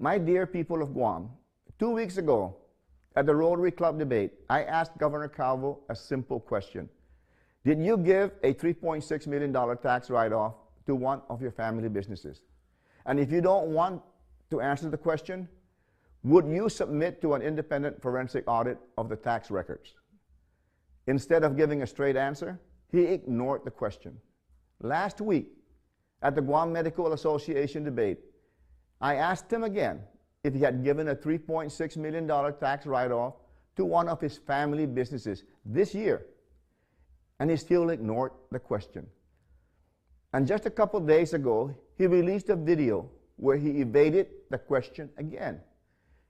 My dear people of Guam, 2 weeks ago at the Rotary Club debate, I asked Governor Calvo a simple question. Did you give a $3.6 million tax write-off to one of your family businesses? And if you don't want to answer the question, would you submit to an independent forensic audit of the tax records? Instead of giving a straight answer, he ignored the question. Last week, at the Guam Medical Association debate, I asked him again if he had given a $3.6 million tax write-off to one of his family businesses this year, and he still ignored the question. And just a couple days ago, he released a video where he evaded the question again.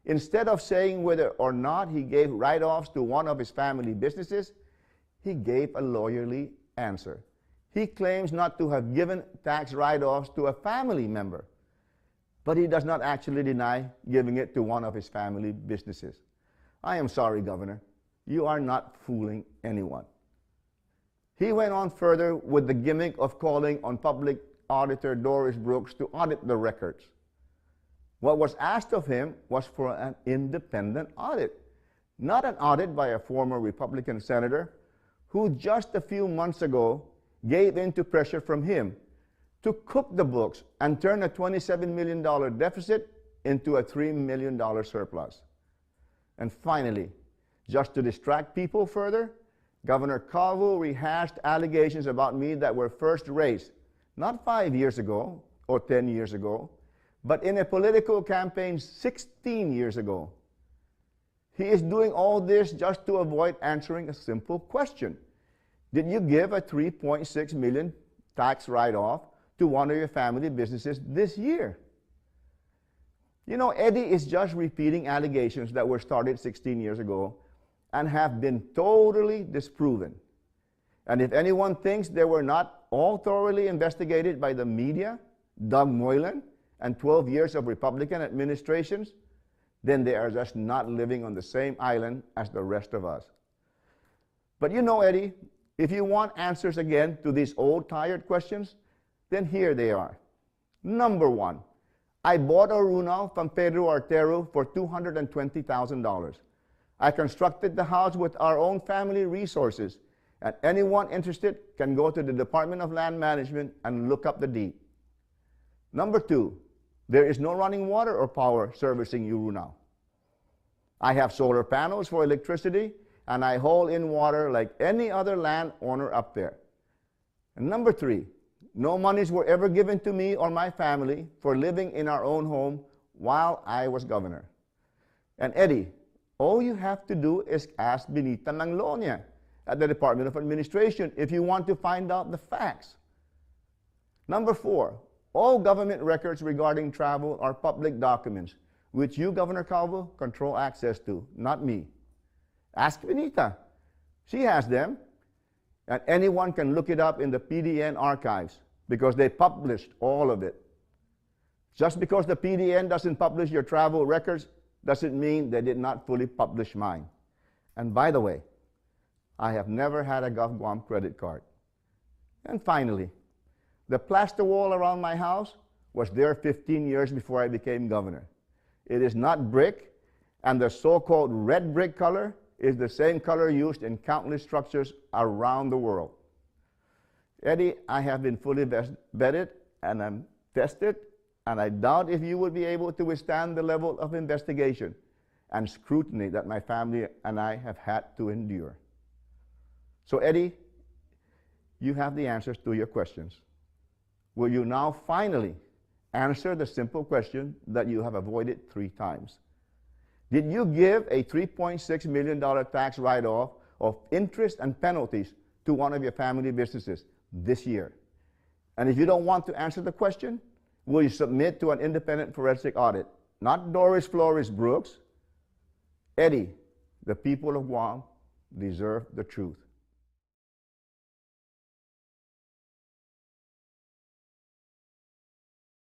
Instead of saying whether or not he gave write-offs to one of his family businesses, he gave a lawyerly answer. He claims not to have given tax write-offs to a family member, but he does not actually deny giving it to one of his family businesses. I am sorry, Governor. You are not fooling anyone. He went on further with the gimmick of calling on Public Auditor Doris Brooks to audit the records. What was asked of him was for an independent audit, not an audit by a former Republican senator who just a few months ago gave in to pressure from him to cook the books and turn a $27 million deficit into a $3 million surplus. And finally, just to distract people further, Governor Calvo rehashed allegations about me that were first raised, not 5 years ago or 10 years ago, but in a political campaign 16 years ago. He is doing all this just to avoid answering a simple question. Did you give a $3.6 million tax write-off to one of your family businesses this year? You know, Eddie is just repeating allegations that were started 16 years ago and have been totally disproven. And if anyone thinks they were not all thoroughly investigated by the media, Doug Moylan, and 12 years of Republican administrations, then they are just not living on the same island as the rest of us. But you know, Eddie, if you want answers again to these old tired questions, then here they are. Number one, I bought a runal from Pedro Artero for $220,000. I constructed the house with our own family resources, and anyone interested can go to the Department of Land Management and look up the deed. Number two, there is no running water or power servicing Uru now. I have solar panels for electricity, and I haul in water like any other landowner up there. And number three, no monies were ever given to me or my family for living in our own home while I was governor. And Eddie, all you have to do is ask Benita Langlonia at the Department of Administration if you want to find out the facts. Number four, all government records regarding travel are public documents, which you, Governor Calvo, control access to, not me. Ask Benita. She has them, and anyone can look it up in the PDN archives because they published all of it. Just because the PDN doesn't publish your travel records doesn't mean they did not fully publish mine. And by the way, I have never had a GovGuam credit card. And finally, the plaster wall around my house was there 15 years before I became governor. It is not brick, and the so-called red brick color is the same color used in countless structures around the world. Eddie, I have been fully vetted and I'm tested, and I doubt if you would be able to withstand the level of investigation and scrutiny that my family and I have had to endure. So Eddie, you have the answers to your questions. Will you now finally answer the simple question that you have avoided 3 times? Did you give a $3.6 million tax write-off of interest and penalties to one of your family businesses this year? And if you don't want to answer the question, will you submit to an independent forensic audit? Not Doris Flores Brooks. Eddie, the people of Guam deserve the truth.